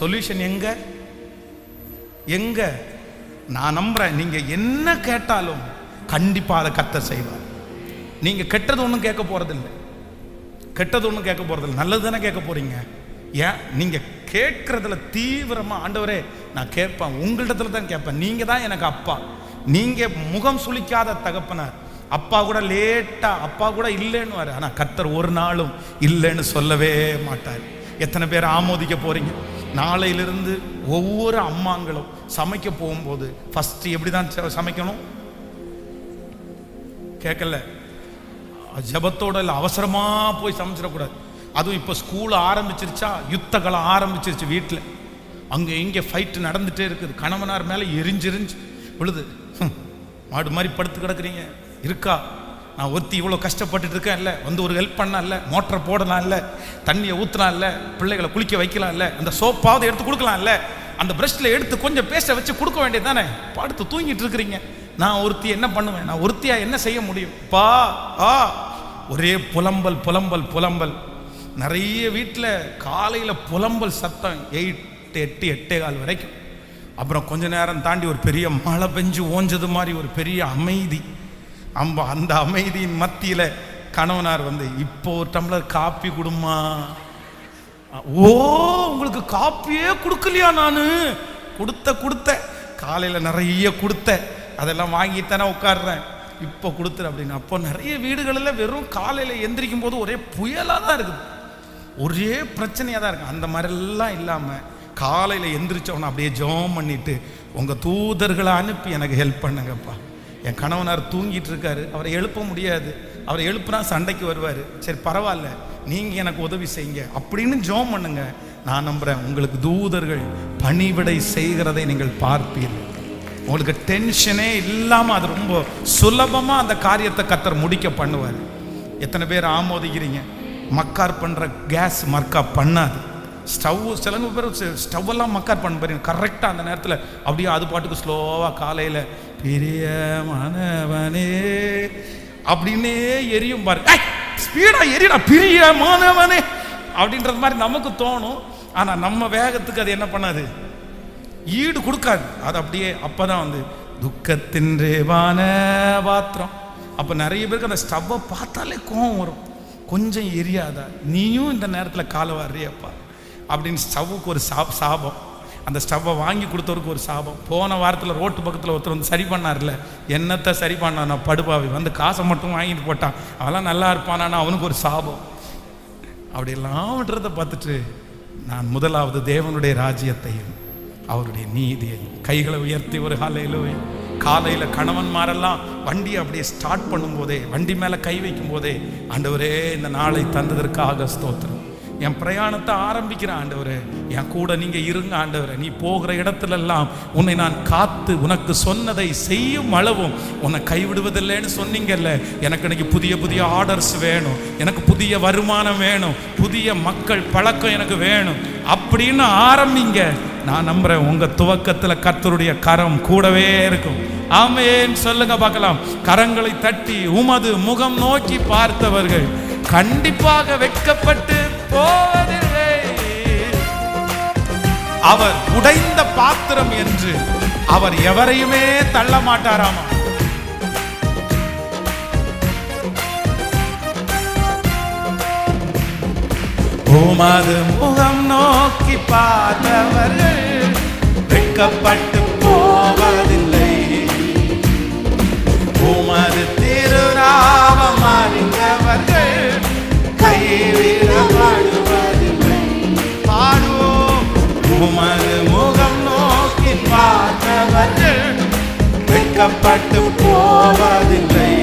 Solution எங்க எங்க? நான் நம்புறேன், நீங்க என்ன கேட்டாலும் கண்டிப்பா அதை கர்த்தர் செய்வார். நீங்க கெட்டது ஒன்றும் கேட்க போறதில்லை, கெட்டது ஒன்றும் கேட்க போறதில்லை, நல்லது தானே கேட்க போறீங்க. ஏன் நீங்க கேட்கறதுல தீவிரமா, ஆண்டவரே நான் கேட்பேன், உங்களிடத்துல தான் கேட்பேன், நீங்க தான் எனக்கு அப்பா, நீங்க முகம் சுளிக்காத தகப்பனார். அப்பா கூட லேட்டா, அப்பா கூட இல்லைன்னு வர, ஆனா கர்த்தர் ஒரு நாளும் இல்லைன்னு சொல்லவே மாட்டார். எத்தனை பேர் ஆமோதிக்க போறீங்க? நாளையிலிருந்து ஒவ்வொரு அம்மாங்களும் சமைக்க போகும்போது ஃபர்ஸ்ட் எப்படிதான் சமைக்கணும் கேட்கல, ஜபத்தோட இல்லை, அவசரமா போய் சமைச்சிடக்கூடாது. அதுவும் இப்போ ஸ்கூல் ஆரம்பிச்சிருச்சா, யுத்த காலம் ஆரம்பிச்சிருச்சு, வீட்டில் அங்கே இங்கே ஃபைட்டு நடந்துகிட்டே இருக்குது, கணவனார் மேலே எரிஞ்சு விழுது, மாடு மாதிரி படுத்து கிடக்குறீங்க, இருக்கா நான் ஒருத்தி இவ்வளோ கஷ்டப்பட்டுட்டு இருக்கேன், இல்லை வந்து ஒரு ஹெல்ப் பண்ணலாம், இல்லை மோட்டரை போடலாம், இல்லை தண்ணியை ஊற்றலாம், இல்லை பிள்ளைகளை குளிக்க வைக்கலாம், இல்லை அந்த சோப்பாவது எடுத்து கொடுக்கலாம், இல்லை அந்த ப்ரஷ்ல எடுத்து கொஞ்சம் பேஸ்ட்டை வச்சு கொடுக்க வேண்டியது தானே, படுத்து தூங்கிட்டு இருக்கிறீங்க. நான் ஒருத்தி என்ன பண்ணுவேன், நான் ஒருத்தியா என்ன செய்ய முடியும்? ஒரே புலம்பல் புலம்பல் புலம்பல். நிறைய வீட்டில் காலையில் புலம்பல் சத்தம் 8 வரைக்கும். அப்புறம் கொஞ்ச நேரம் தாண்டி ஒரு பெரிய மழை பெஞ்சு ஓஞ்சது மாதிரி ஒரு பெரிய அமைதி. அந்த அமைதியின் மத்தியில் கணவனார் வந்து, இப்போ ஒரு டம்ளர் காப்பி கொடுமா. ஓ, உங்களுக்கு காப்பியே கொடுக்கலையா? நான் கொடுத்த காலையில் நிறைய கொடுத்த, அதெல்லாம் வாங்கித்தானே உட்காடுறேன், இப்போ கொடுத்துரு அப்படின்னு. அப்போ நிறைய வீடுகளில் வெறும் காலையில் எந்திரிக்கும் போது ஒரே புயலாக தான் இருக்குது, ஒரே பிரச்சனையாக தான் இருக்குது. அந்த மாதிரிலாம் இல்லாமல் காலையில் எந்திரிச்சவனை அப்படியே ஜெபம் பண்ணிட்டு, உங்கள் தூதர்களை அனுப்பி எனக்கு ஹெல்ப் பண்ணுங்கப்பா. என் கணவனார் தூங்கிட்டு இருக்காரு, அவரை எழுப்ப முடியாது, அவரை எழுப்புனா சண்டைக்கு வருவார், சரி பரவாயில்ல நீங்கள் எனக்கு உதவி செய்யுங்க அப்படின்னு ஜெபம் பண்ணுங்க. நான் நம்புகிறேன், உங்களுக்கு தூதர்கள் பணிவிடை செய்கிறதை நீங்கள் பார்ப்பீர்கள். உங்களுக்கு டென்ஷனே இல்லாமல் அது ரொம்ப சுலபமாக அந்த காரியத்தை கர்த்தர் முடிக்க பண்ணுவார். எத்தனை பேர் ஆமோதிக்கிறீங்க? மக்கார் பண்ணுற கேஸ் மக்கா பண்ணாது. ஸ்டவ், சில பேர் ஸ்டவ்வெல்லாம் மக்கார் பண்ண பாருங்க, கரெக்டாக அந்த நேரத்தில் அப்படியே அது பாட்டுக்கு ஸ்லோவாக காலையில் பெரிய மாணவனே அப்படின்னே எரியும் பாருங்க, ஸ்பீடாக எரியடா பிரிய மாணவனே அப்படின்றது மாதிரி நமக்கு தோணும். ஆனால் நம்ம வேகத்துக்கு அது என்ன பண்ணாது, ஈடு கொடுக்காது. அது அப்படியே அப்போதான் வந்து துக்கத்தின் ரேவான பாத்திரம். அப்போ நிறைய பேருக்கு அந்த ஸ்டவ்வை பார்த்தாலே கோவம் வரும், கொஞ்சம் எரியாதா, நீயும் இந்த நேரத்தில் காலை வர்றியப்பா அப்படின்னு. ஸ்டவ்வுக்கு ஒரு சாபம், அந்த ஸ்டவ்வை வாங்கி கொடுத்தவருக்கு ஒரு சாபம். போன வாரத்தில் ரோட்டு பக்கத்தில் ஒருத்தர் வந்து சரி பண்ணார்ல, என்னத்தை சரி பண்ணானா படுபாவி, வந்து காசை மட்டும் வாங்கிட்டு போட்டான், அவெல்லாம் நல்லா இருப்பானானா அவனுக்கு ஒரு சாபம். அப்படியெல்லாம் விட்டுறதை பார்த்துட்டு, நான் முதலாவது தேவனுடைய ராஜ்யத்தையும் அவருடைய நீதியையும், கைகளை உயர்த்தி ஒரு காலையில் கணவன்மாரெல்லாம் வண்டியை அப்படியே ஸ்டார்ட் பண்ணும்போதே, வண்டி மேலே கை வைக்கும் போதே, ஆண்டவரே இந்த நாளை தந்ததற்காக ஸ்தோத்திரம், என் பிரயாணத்தை ஆரம்பிக்கிறேன் ஆண்டவரே, என் கூட நீங்க இருங்க ஆண்டவரே, நீ போகிற இடத்துலெல்லாம் உன்னை நான் காத்து உனக்கு சொன்னதை செய்யும் அளவும் உன்னை கைவிடுவதில்லைன்னு சொன்னீங்கல்ல. எனக்கு இன்னைக்கு புதிய புதிய ஆர்டர்ஸ் வேணும், எனக்கு புதிய வருமானம் வேணும், புதிய மக்கள் பழக்கம் எனக்கு வேணும் அப்படின்னு ஆரம்பிங்க. நான் நம்புறேன் உங்க துவக்கத்தில் கர்த்தருடைய கரம் கூடவே இருக்கும். ஆமென் சொல்லுங்க பார்க்கலாம். கரங்களை தட்டி உமது முகம் நோக்கி பார்த்தவர்கள் கண்டிப்பாக வெட்கப்பட்டு போவதில்லை. அவர் உடைந்த பாத்திரம் என்று அவர் எவரையுமே தள்ள மாட்டாராமா. உமது முகம் நோக்கி பார்த்தவர்கள் வெட்கப்பட்டு போவதில்லை. உமது திருநாமம் அறிந்தவர்கள் கைவிடப்படுவதில்லை. பாடுவோம். உமது முகம் நோக்கி பார்த்தவர்கள் வெட்கப்பட்டு போவதில்லை.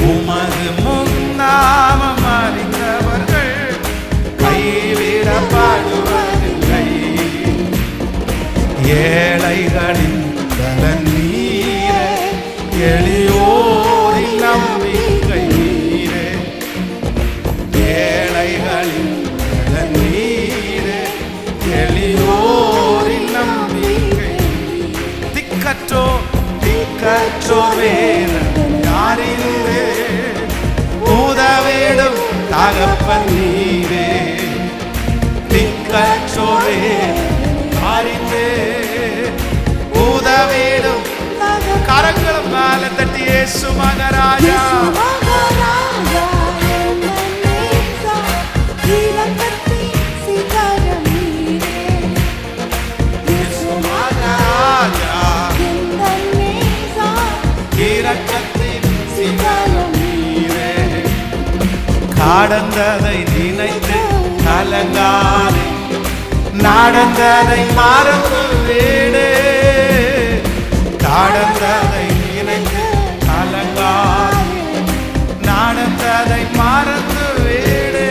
உமது முன்னாமம் அறிந்தவர்கள் கைவிடப்படுவதில்லை. ஏழைகளின் பலன் நீரே, எளியோரின் நம்பிக்கை நீரே. ஏழைகளின் பலன் நீரே, எளியோரின் நம்பிக்கை. திக்கற்றோர் வேதன் யாரிலே, உதவிடும் தகப்பன் நீரே. திக்கற்ற இயேசு மகாராஜா நடந்ததை நினைத்து கலங்காதே, நடந்ததை மறந்து விடு. நடந்ததை நினைத்து கலங்காதே, நடந்ததை மறந்து விடு.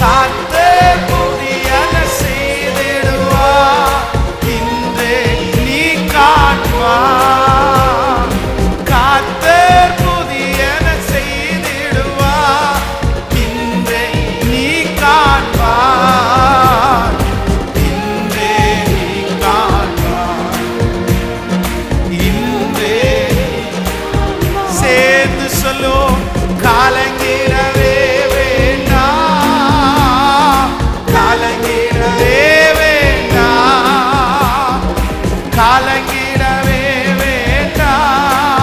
கர்த்தர் புதியன செய்திடுவார், இன்றே நீ காண்பார். கர்த்தர் புதியன செய்திடுவார், இன்றே நீ காண்பார். இன்றே நீ காண்பார். இன்றே சேர்ந்து சொல்லும் கலங்கிடவே வேண்டாம், கலங்கிடவே வேண்டாம், கலங்கிடவே வேண்டாம்,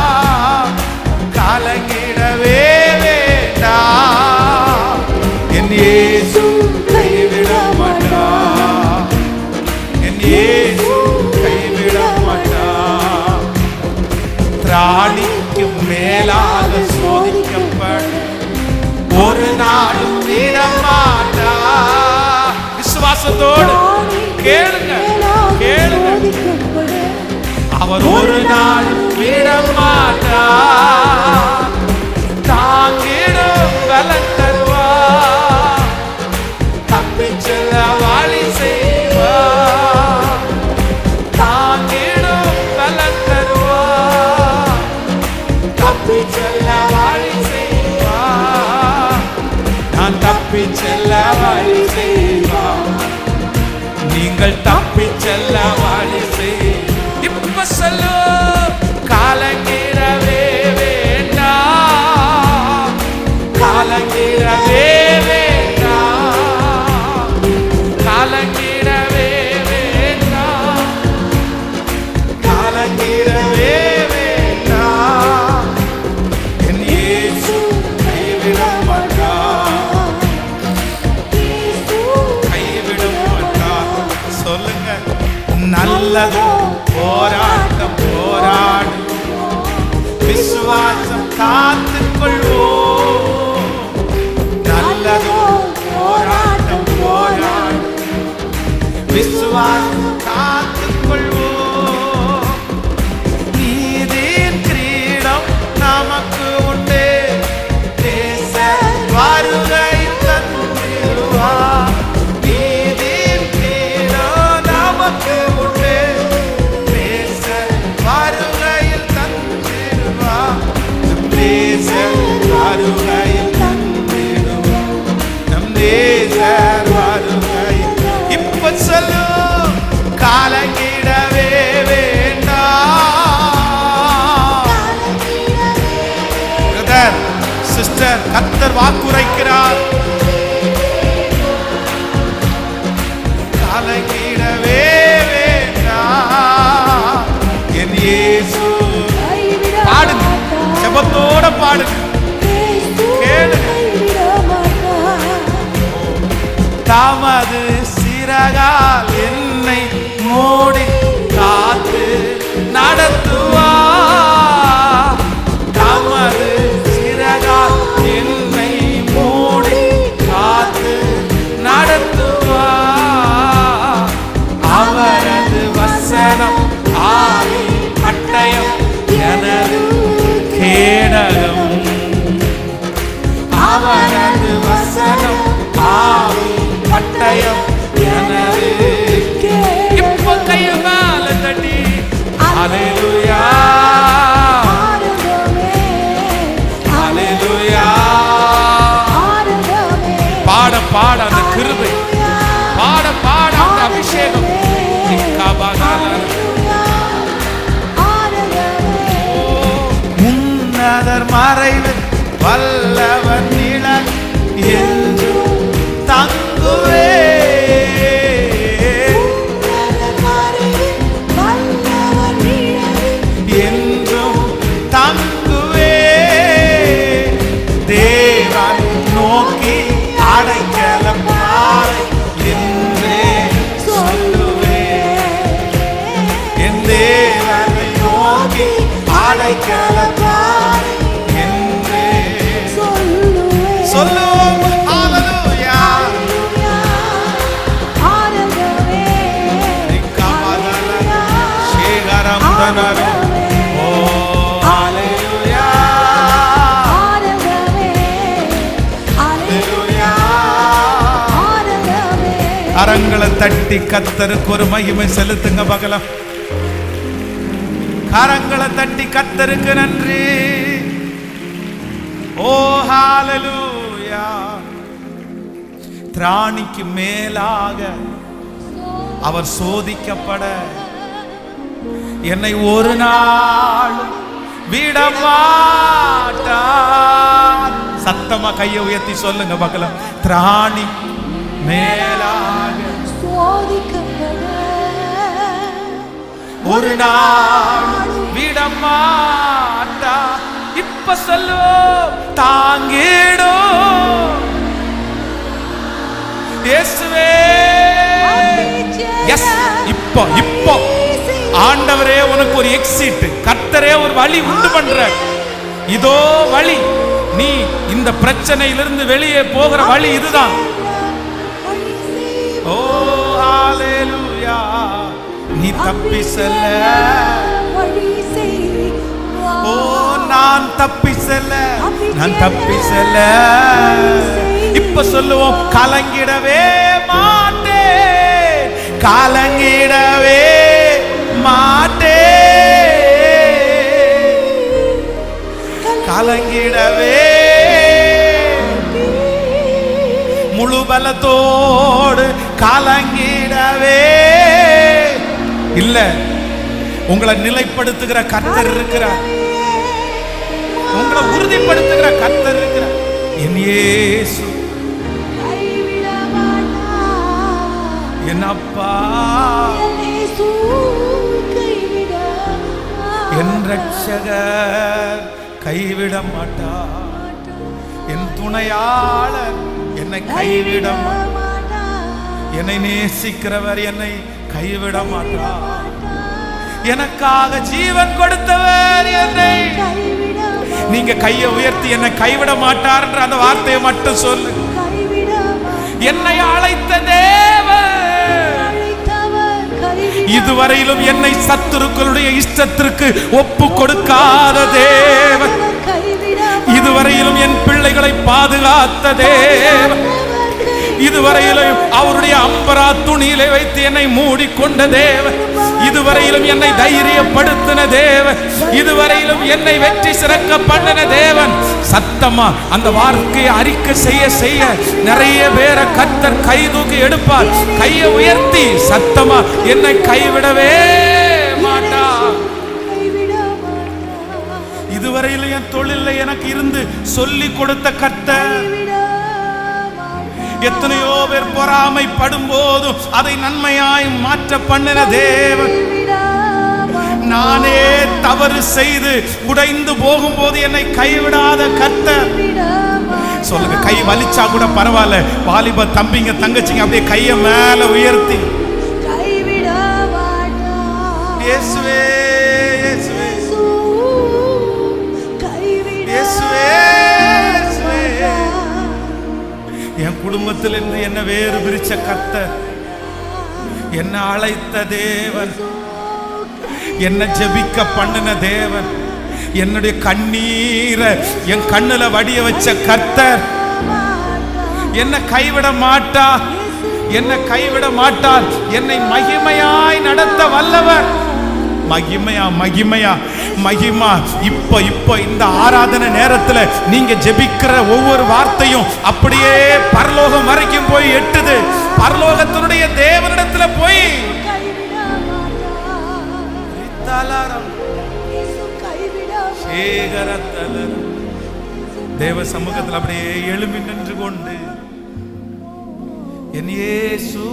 கலங்கிடவே வேண்டாம். என் இயேசு கைவிட மாட்டார், என் இயேசு கைவிட மாட்டார். திராணிக்கும் மேலாக சோதிக்கப்படும் ஒரு நாளும் விடமாட்டார். விசுவாசத்தோடு கேளுங்க, கேளுங்க. அவர் ஒரு நாளும் விடமாட்டார். தாங்கிடும் பலன் தருவார், தப்பிச் செல்ல வழி செய்வார். தாங்கிடும் பலன் தருவார், தப்பிச் செல்ல வழி செய்வார். நான் தப்பிச் செல்ல வழி செய்வார், நீங்கள் தப்பிச் செல்ல வழி செய். இப்ப சொல்லு கலங்கிடவே வேண்டாம், கலங்கிடவே வேண்டாம், கலங்கிடவே வேண்டாம், கலங்கிடவே வேண்டாம். என் இயேசு கைவிட மாட்டார், கைவிட மாட்டார். சொல்லுங்க, நல்லது போராட்டம் போராடு, விசுவாசம் காத்துக்கொள்வோம். நல்லது போராட்டம் போராடு, விசுவாசம் காத்துக்கொள்வோம். நீதியின் கிரீடம் நமக்கு உண்டு, தேச வருகை தந்திடுவார். நீதியின் கிரீடம் நமக்கு உண்டு, தேச வருகையில் தந்திடுவார். நம் தேச வருகையில் தந்திடுவார், நம் தேச வருகையில். இப்ப சொல்லு கலங்கிடவே வேண்டாம். பிரதர் சிஸ்டர், கர்த்தர் வாக்குரைக்கிறார், கலங்கிடவே வேண்டாம். என் இயேசு பாடுங்க, ஜெபத்தோட பாடுங்க, கேளுங்க. தமது சிறகால் என்னை மூடி காத்து நடத்துவார். தமது சிறகால் என்னை மூடி காத்து நடத்துவார். அவரது வசனம் ஆவி பட்டயம் எனது கேடகம். அவரது வசனம் ஆவி பட்டயம் எனது. இப்ப கையுங்க, ஆராதனவே. ஓ ஹalleluya, ஆராதனவே, ஹalleluya, ஆராதனவே. கரங்களை தட்டி கர்த்தருக்கு ஒரு மகிமை செலுத்துங்க பார்க்கலாம். கரங்களை தட்டி கர்த்தருக்கு நன்றி. ஓ ஹalleluya. திராணிக்கு மேலாக அவர் சோதிக்கப்பட என்னை ஒரு நாள் விடமாட்டார். சத்தமா கையை உயர்த்தி சொல்லுங்க பார்க்கலாம். திராணி மேலாக சோதிக்கப்பட ஒரு நாள் விடமாட்டார். இப்ப சொல்லுவோம், தாங்கிடும் இயேசுவே. எஸ், இப்போ ஆண்டவரே உனக்கு ஒரு எக்ஸிட், கர்த்தரே ஒரு வழி உண்டு பண்ற. இதோ வழி, நீ இந்த பிரச்சனையிலிருந்து வெளியே போகிற வழி இதுதான். ஓ ஹalleluya. நீ தப்பி செல்ல, ஓ நான் தப்பி செல்ல, நான் தப்பி செல்ல. இப்ப சொல்லுவோம், கலங்கிடவே மாட்டேன், கலங்கிடவே மாட்டேன், கலங்கிடவே. முழு பலத்தோடு கலங்கிடவே இல்ல. உங்களை நிலைப்படுத்துகிற கர்த்தர் இருக்கிறார், உங்களை உறுதிப்படுத்துகிற கர்த்தர் இருக்கிறார். என் இயேசு, என் அப்பா, என் ரட்சகர் கைவிட மாட்டார். என் துணையாளர் என்னை கைவிட மாட்டார். என்னை நேசிக்கிறவர் என்னை கைவிட மாட்டார். எனக்காக ஜீவன் கொடுத்தவர் என்னை. நீங்க கையை உயர்த்தி என்னை கைவிட மாட்டார் என்ற அந்த வார்த்தையை மட்டும் சொல்லு. என்னை அழைத்த தேவன், இதுவரையிலும் என்னை சத்துருக்களுடைய இஷ்டத்திற்கு ஒப்பு கொடுக்காத தேவன், இதுவரையிலும் என் பிள்ளைகளை பாதுகாத்த தேவன், இதுவரையிலும் அவருடைய அம்பரா துணியிலே வைத்து என்னை மூடிக்கொண்ட தேவன், இதுவரையிலும் என்னை தைரியப்படுத்தின தேவன், இதுவரையிலும் என்னை வெற்றி சிறக்க பண்ணின தேவன். சத்தமா அந்த வார்த்தையை அறிக்கை செய்ய செய்ய நிறைய பேரை கர்த்தர் கை தூக்கி எடுப்பார். கையை உயர்த்தி சத்தமா, என்னை கைவிடவே மாட்டார். இதுவரையிலும் என் தொழில எனக்கு இருந்து சொல்லி கொடுத்த கர்த்தர், எத்தனையோ பேர் பொறாமைப்படும் போதும் அதை நன்மையாய் மாற்ற பண்ணின தேவன், நானே தவறு செய்து உடைந்து போகும்போது என்னை கைவிடாத கர்த்தர். சொல்லுங்க, கை வலிச்சா கூட பரவாயில்ல, வாலிப தம்பிங்க தங்கச்சிங்க அப்படியே கையை மேல உயர்த்தி, இயேசுவே இயேசுவே இயேசுவே, என் குடும்பத்திலிருந்து என்ன வேறு பிரிச்ச கர்த்தர், என்ன அழைத்த தேவன், என்ன ஜெபிக்க பண்ணின தேவன், என்னுடைய கண்ணீரை என் கண்ணுல வடிய வச்ச கர்த்தர் என்ன கைவிட மாட்டார், என்ன கைவிட மாட்டார். என்னை மகிமையாய் நடத்த வல்லவர். மகிமையா மகிமையா மகிமா. இப்போ இந்த ஆராதனை நேரத்துல நீங்க ஜெபிக்கிற ஒவ்வொரு வார்த்தையும் அப்படியே பரலோகம் வரைக்கும் போய் எட்டுது. பரலோகத்தினுடைய தேவனிடத்துல போய் தேவ சமூகத்தில் அப்படியே எழும்பி நின்று கொண்டு, என் இயேசு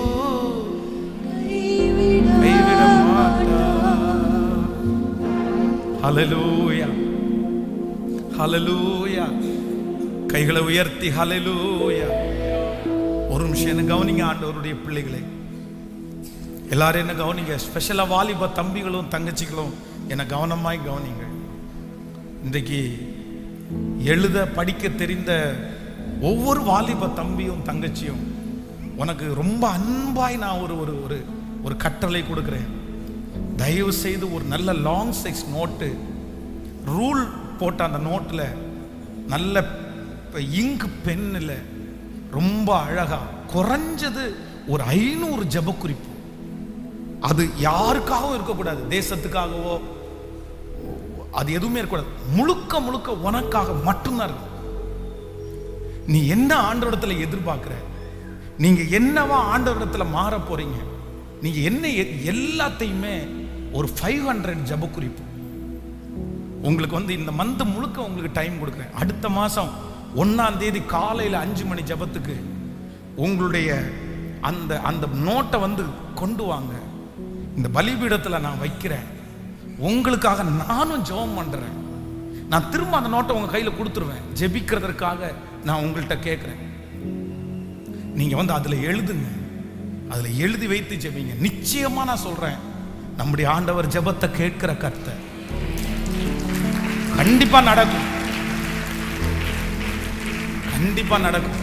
கைவிட மாட்டார். ஹல்லேலூயா ஹல்லேலூயா. கைகளை உயர்த்தி ஹல்லேலூயா. ஒரு நிமிஷம் என்ன கவனிங்க ஆண்டவருடைய பிள்ளைகளை, எல்லாரும் என்ன கவனிங்க. ஸ்பெஷலா வாலிப தம்பிகளும் தங்கச்சிகளும் என்ன கவனமாய் கவனிங்க. இன்றைக்கு எழுத படிக்க தெரிந்த ஒவ்வொரு வாலிப தம்பியும் தங்கச்சியும் உனக்கு ரொம்ப அன்பாய் நான் ஒரு ஒரு ஒரு கட்டளை கொடுக்கிறேன். தயவு செய்து ஒரு நல்ல லாங் சைஸ் நோட்டு, ரூல் போட்ட அந்த நோட்டில் நல்ல இங்க் பென்னில் ரொம்ப அழகா குறைஞ்சது ஒரு 500 ஜெப குறிப்பு. அது யாருக்காகவும் இருக்கக்கூடாது, தேசத்துக்காகவோ அது எதுவுமே இருக்கக்கூடாது. முழுக்க முழுக்க உனக்காக மட்டும்தான் இருக்கும். நீ என்ன ஆண்டவரிடத்துல எதிர்பார்க்கிற, நீங்க என்னவா ஆண்டவரிடத்துல மாற போறீங்க, நீங்க என்ன எல்லாத்தையுமே ஒரு 500 ஜெப குறிப்பு. உங்களுக்கு இந்த மந்த் முழுக்க உங்களுக்கு டைம் கொடுக்குறேன். அடுத்த மாசம் 1ஆம் தேதி காலையில் 5 மணி ஜெபத்துக்கு உங்களுடைய அந்த அந்த நோட்டை கொண்டு வாங்க. இந்த பலிபீடத்தில் நான் வைக்கிறேன், உங்களுக்காக நானும் ஜெபம் பண்றேன். நான் திரும்ப அந்த நோட்டை உங்க கையில் கொடுத்துருவேன். ஜெபிக்கிறதற்காக நான் உங்கள்கிட்ட கேட்கிறேன். நீங்க அதுல எழுதுங்க, அதுல எழுதி வைத்து ஜெபிங்க. நிச்சயமா நான் சொல்றேன், நம்முடைய ஆண்டவர் ஜெபத்தை கேட்கிற கர்த்தர். கண்டிப்பா நடக்கும், கண்டிப்பா நடக்கும்.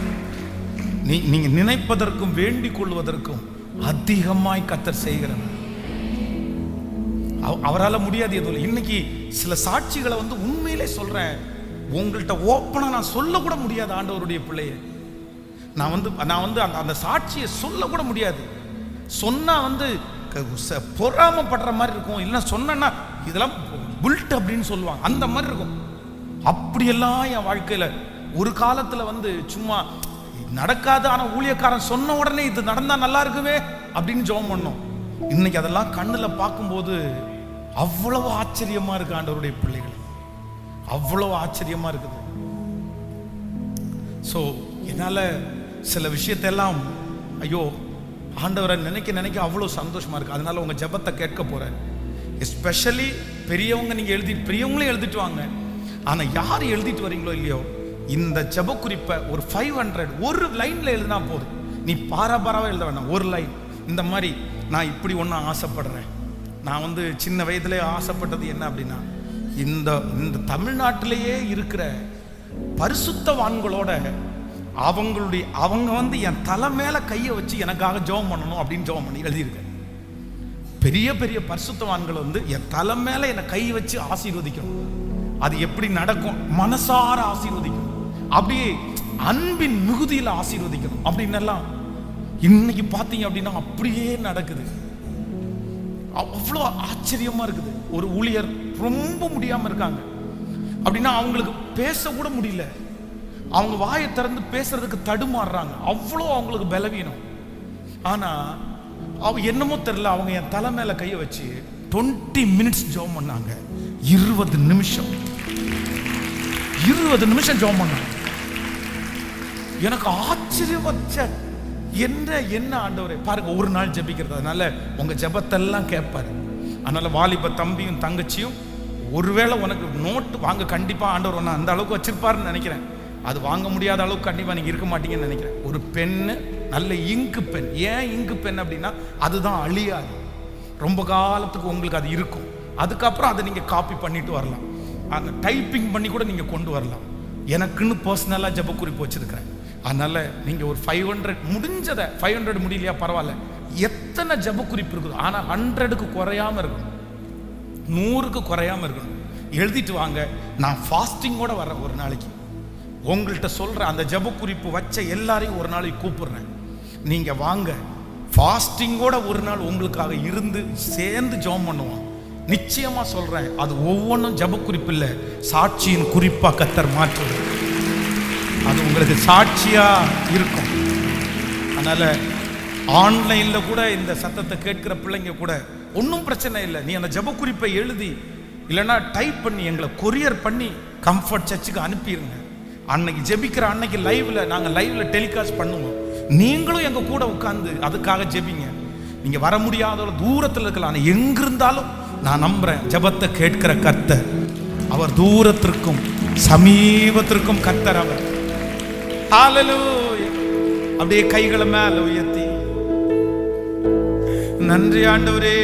நீங்க நினைப்பதற்கும் வேண்டிக் கொள்வதற்கும் அதிகமாய் கர்த்தர் செய்கிறவர். அவரால் முடியாது எதுவும். இன்னைக்கு சில சாட்சிகளை உண்மையிலே சொல்றேன், உங்கள்கிட்ட ஓப்பனா நான் சொல்ல கூட முடியாது. ஆண்டவருடைய பிள்ளைய நான் அந்த சாட்சியை சொல்ல கூட முடியாது. சொன்னா பொறாமப்படுற மாதிரி இருக்கும். இல்லைன்னா சொன்னா இதெல்லாம் புல்ட் அப்படின்னு சொல்லுவாங்க, அந்த மாதிரி இருக்கும். அப்படியெல்லாம் என் வாழ்க்கையில ஒரு காலத்துல சும்மா நடக்காது. ஆனா ஊழியக்காரன் சொன்ன உடனே இது நடந்தா நல்லா இருக்குவே அப்படின்னு ஜெபம் பண்ணோம். இன்னைக்கு அதெல்லாம் கண்ணுல பார்க்கும்போது அவ்வளவு ஆச்சரியமா இருக்கு. ஆண்டவருடைய பிள்ளைகள் அவ்வளவு ஆச்சரியமா இருக்குது. ஸோ என்னால சில விஷயத்தெல்லாம் ஐயோ ஆண்டவரை நினைக்க அவ்வளோ சந்தோஷமா இருக்கு. அதனால உங்க ஜெபத்தை கேட்க போறேன். எஸ்பெஷலி பெரியவங்க, நீங்க பெரியவங்களே எழுதிட்டு வாங்க. ஆனா யார் எழுதிட்டு வரீங்களோ இல்லையோ, இந்த ஜெப குறிப்பை ஒரு 500 ஒரு லைன்ல எழுதினா போதும். நீ பாராபாராவா எழுத வேண்டாம், ஒரு லைன். இந்த மாதிரி நான் இப்படி ஒன்று ஆசைப்படுறேன். நான் சின்ன வயதுலேயே ஆசைப்பட்டது என்ன அப்படின்னா, இந்த தமிழ்நாட்டிலேயே இருக்கிற பரிசுத்தவான்களோட அவங்க என் தலை மேல கையை வச்சு எனக்காக ஜெபம் பண்ணணும் அப்படின்னு ஜெபம் பண்ணி எழுதியிருக்கேன். பெரிய பெரிய பரிசுத்தவான்கள் என் தலை மேல என்னை கை வச்சு ஆசீர்வதிக்கணும். அது எப்படி நடக்கும்? மனசார ஆசீர்வதிக்கணும், அப்படியே அன்பின் மிகுதியில் ஆசீர்வதிக்கணும் அப்படின்னு எல்லாம் இன்னைக்கு பார்த்தீங்க அப்படின்னா அப்படியே நடக்குது. அவ்வளோ ஆச்சரியமா இருக்குது. ஒரு ஊழியர் ரொம்ப முடியாம இருக்காங்க அப்படின்னா அவங்களுக்கு பேச கூட முடியல, அவங்க வாயை திறந்து பேசுறதுக்கு தடுமாறுறாங்க, அவ்வளோ அவங்களுக்கு பலவீனம். ஆனா என்னமோ தெரியல, அவங்க என் தலை மேல கையை வச்சு 20 மினிட்ஸ் ஜெபம் பண்ணாங்க. 20 நிமிஷம் ஜெபம் பண்ணாங்க. எனக்கு ஆச்சரியம் வச்ச என்ன ஆண்டவரே பாருங்க, ஒரு நாள் ஜெபிக்கிறது. அதனால உங்க ஜெபத்தெல்லாம் கேட்பாரு. அதனால வாலிப தம்பியும் தங்கச்சியும், ஒருவேளை உனக்கு நோட்டு வாங்க கண்டிப்பா ஆண்டவர் ஒன்று அந்த அளவுக்கு வச்சிருப்பாருன்னு நினைக்கிறேன். அது வாங்க முடியாத அளவுக்கு கண்டிப்பா நீங்க இருக்க மாட்டீங்கன்னு நினைக்கிறேன். ஒரு பென்னு, நல்ல இங்கு பென். ஏன் இங்கு பென் அப்படின்னா அதுதான் அழியாது, ரொம்ப காலத்துக்கு உங்களுக்கு அது இருக்கும். அதுக்கப்புறம் அதை நீங்க காப்பி பண்ணிட்டு வரலாம், அந்த டைப்பிங் பண்ணி கூட நீங்க கொண்டு வரலாம். எனக்குன்னு பர்சனலா ஜெப குறிப்பு வச்சிருக்கிறேன். அதனால நீங்க ஒரு 500 முடிஞ்சதை, 500 முடியலையா பரவாயில்ல, எத்தனை ஜெப குறிப்பு இருக்குது, ஆனா 100க்கு குறையாம இருக்கணும், 100க்கு குறையாம இருக்கணும். எழுதிட்டு வாங்க. நான் ஃபாஸ்டிங்கோட வர்றேன் ஒரு நாளைக்கு. உங்கள்கிட்ட சொல்றேன், அந்த ஜெப குறிப்பு வச்ச எல்லாரையும் ஒரு நாளைக்கு கூப்பிடுறேன். நீங்க வாங்க, ஃபாஸ்டிங்கோட ஒரு நாள் உங்களுக்காக இருந்து சேர்ந்து ஜெபம் பண்ணுவோம். நிச்சயமா சொல்றேன், அது ஒவ்வொன்றும் ஜெப குறிப்பு இல்லை, சாட்சியின் குறிப்பா கர்த்தர் மாற்றுவார். அது உங்களுக்கு சாட்சியா இருக்கும். அதனால ஆன்லைன்ல கூட இந்த சத்தத்தை கேட்கிற பிள்ளைங்க கூட ஒன்றும் பிரச்சனை இல்லை. நீ அந்த ஜெப குறிப்பை எழுதி இல்லைன்னா டைப் பண்ணி எங்களை கொரியர் பண்ணி கம்ஃபர்ட் சர்ச்சுக்கு அனுப்பிடுங்க. அன்னைக்கு ஜெபிக்கிற அன்னைக்கு நாங்கள் லைவ்ல டெலிகாஸ்ட் பண்ணுவோம். நீங்களும் எங்க கூட உட்கார்ந்து அதுக்காக ஜெபிங்க. நீங்க வர முடியாத தூரத்தில் இருக்கலாம், ஆனால் எங்கிருந்தாலும் நான் நம்புறேன் ஜெபத்தை கேட்கிற கர்த்தர் அவர் தூரத்திற்கும் சமீபத்திற்கும் கர்த்தர் அவர். ஹல்லேலூயா. அப்படியே கைகளை மேல உயர்த்தி, நன்றி ஆண்டவரே.